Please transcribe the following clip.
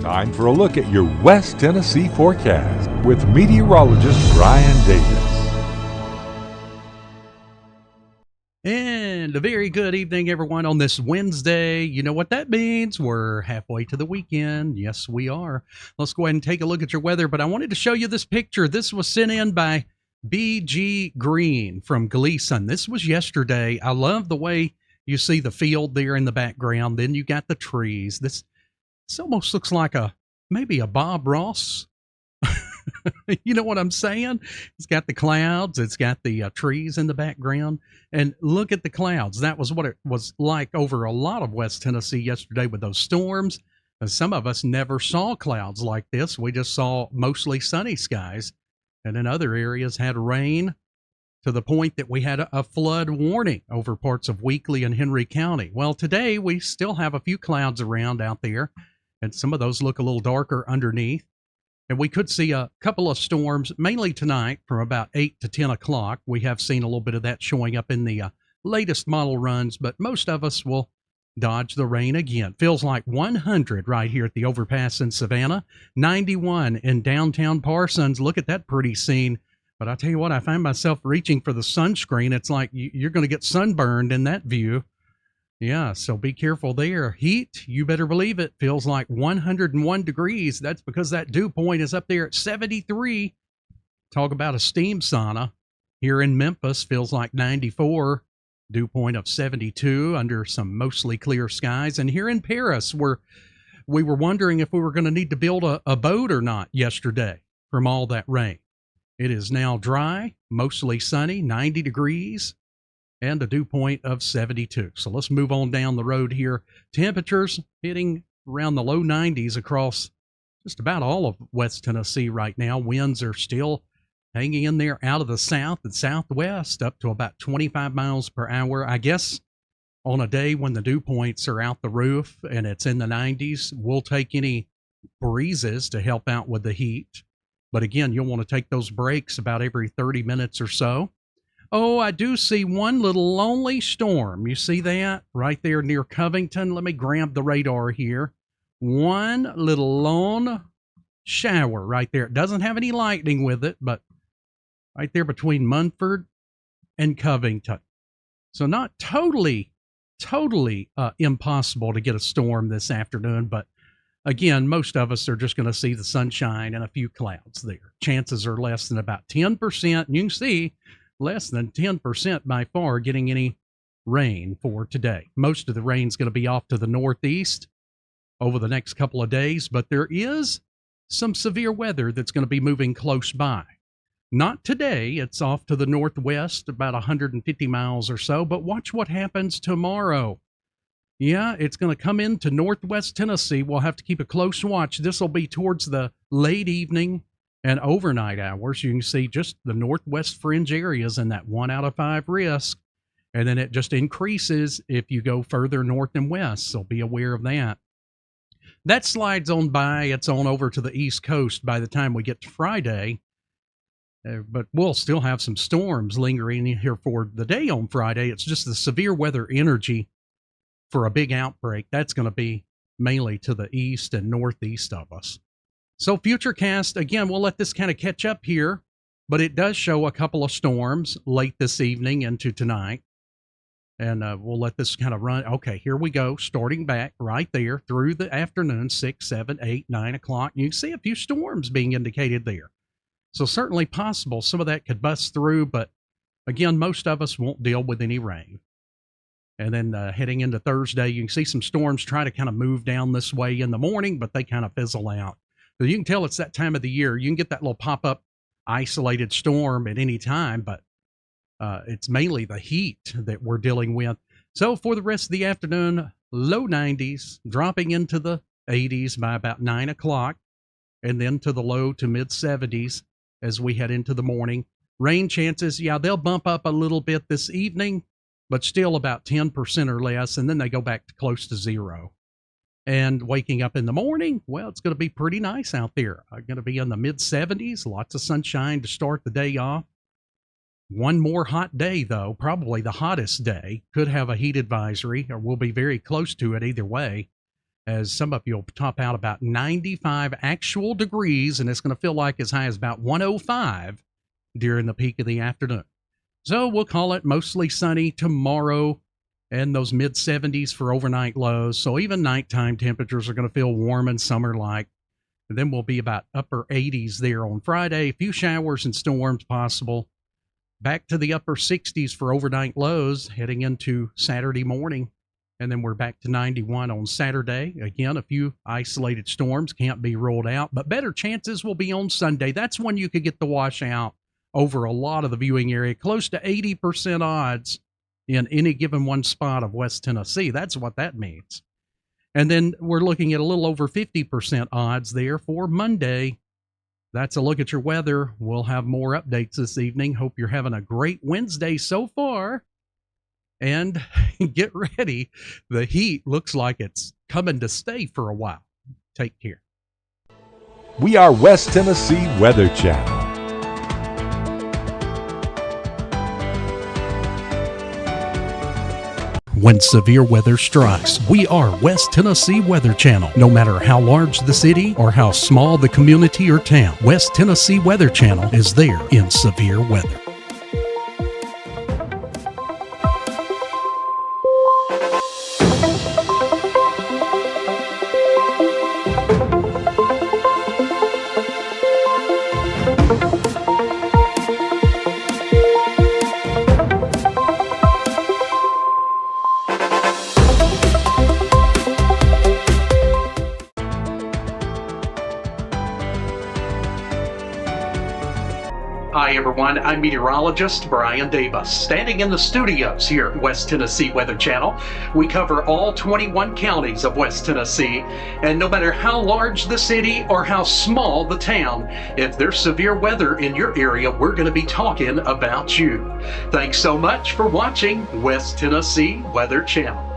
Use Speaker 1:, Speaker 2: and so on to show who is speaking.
Speaker 1: Time for a look at your West Tennessee forecast with meteorologist Brian Davis.
Speaker 2: And a very good evening, everyone, on this Wednesday. You know what that means. We're halfway to the weekend. Yes, we are. Let's go ahead and take a look at your weather. But I wanted to show you this picture. This was sent in by B.G. Green from Gleason. This was yesterday. I love the way you see the field there in the background. Then you got the trees. This almost looks like maybe a Bob Ross. You know what I'm saying? It's got the clouds. It's got the trees in the background. And look at the clouds. That was what it was like over a lot of West Tennessee yesterday with those storms. And some of us never saw clouds like this. We just saw mostly sunny skies. And in other areas had rain to the point that we had a flood warning over parts of Weakley and Henry County. Well, today we still have a few clouds around out there, and some of those look a little darker underneath. And we could see a couple of storms, mainly tonight from about 8 to 10 o'clock. We have seen a little bit of that showing up in the latest model runs, but most of us will dodge the rain again. Feels like 100 right here at the overpass in Savannah, 91 in downtown Parsons. Look at that pretty scene. But I tell you what, I find myself reaching for the sunscreen. It's like you're going to get sunburned in that view. Yeah, so be careful there. Heat, you better believe it, feels like 101 degrees. That's because that dew point is up there at 73. Talk about a steam sauna. Here in Memphis, feels like 94. Dew point of 72 under some mostly clear skies. And here in Paris, we were wondering if we were going to need to build a boat or not yesterday from all that rain. It is now dry, mostly sunny, 90 degrees. And a dew point of 72. So let's move on down the road here. Temperatures hitting around the low 90s across just about all of West Tennessee right now. Winds are still hanging in there out of the south and southwest up to about 25 miles per hour. I guess on a day when the dew points are out the roof and it's in the 90s, we'll take any breezes to help out with the heat. But again, you'll want to take those breaks about every 30 minutes or so. Oh, I do see one little lonely storm. You see that right there near Covington? Let me grab the radar here. One little lone shower right there. It doesn't have any lightning with it, but right there between Munford and Covington. So not totally impossible to get a storm this afternoon, but again, most of us are just going to see the sunshine and a few clouds there. Chances are less than about 10%. And you can see less than 10% by far getting any rain for today. Most of the rain's going to be off to the northeast over the next couple of days, but there is some severe weather that's going to be moving close by. Not today. It's off to the northwest, about 150 miles or so, but watch what happens tomorrow. Yeah, it's going to come into northwest Tennessee. We'll have to keep a close watch. This will be towards the late evening and overnight hours. You can see just the northwest fringe areas in that 1 out of 5 risk. And then it just increases if you go further north and west. So be aware of that. That slides on by. It's on over to the East Coast by the time we get to Friday. But we'll still have some storms lingering here for the day on Friday. It's just the severe weather energy for a big outbreak. That's going to be mainly to the east and northeast of us. So Futurecast, again, we'll let this kind of catch up here, but it does show a couple of storms late this evening into tonight. And we'll let this kind of run. Okay, here we go. Starting back right there through the afternoon, 6, 7, 8, 9 o'clock. You can see a few storms being indicated there. So certainly possible some of that could bust through, but again, most of us won't deal with any rain. And then heading into Thursday, you can see some storms try to kind of move down this way in the morning, but they kind of fizzle out. So you can tell it's that time of the year. You can get that little pop-up isolated storm at any time, but it's mainly the heat that we're dealing with. So for the rest of the afternoon, low 90s, dropping into the 80s by about 9 o'clock, and then to the low to mid 70s as we head into the morning. Rain chances, yeah, they'll bump up a little bit this evening, but still about 10% or less, and then they go back to close to zero. And waking up in the morning, well, it's going to be pretty nice out there. Going to be in the mid 70s, lots of sunshine to start the day off. One more hot day, though, probably the hottest day. Could have a heat advisory, or we'll be very close to it either way. as some of you will top out about 95 actual degrees, and it's going to feel like as high as about 105 during the peak of the afternoon. So we'll call it mostly sunny tomorrow, and those mid 70s for overnight lows. So even nighttime temperatures are going to feel warm and summer-like. And then we'll be about upper 80s there on Friday. A few showers and storms possible. Back to the upper 60s for overnight lows heading into Saturday morning. And then we're back to 91 on Saturday. Again, a few isolated storms can't be ruled out, but better chances will be on Sunday. That's when you could get the washout over a lot of the viewing area, close to 80% odds in any given one spot of West Tennessee. That's what that means. And then we're looking at a little over 50% odds there for Monday. That's a look at your weather. We'll have more updates this evening. Hope you're having a great Wednesday so far. And get ready. The heat looks like it's coming to stay for a while. Take care.
Speaker 1: We are West Tennessee Weather Channel.
Speaker 2: When severe weather strikes, we are West Tennessee Weather Channel. No matter how large the city or how small the community or town, West Tennessee Weather Channel is there in severe weather. Hi everyone, I'm meteorologist Brian Davis, standing in the studios here at West Tennessee Weather Channel. We cover all 21 counties of West Tennessee, and no matter how large the city or how small the town, if there's severe weather in your area, we're going to be talking about you. Thanks so much for watching West Tennessee Weather Channel.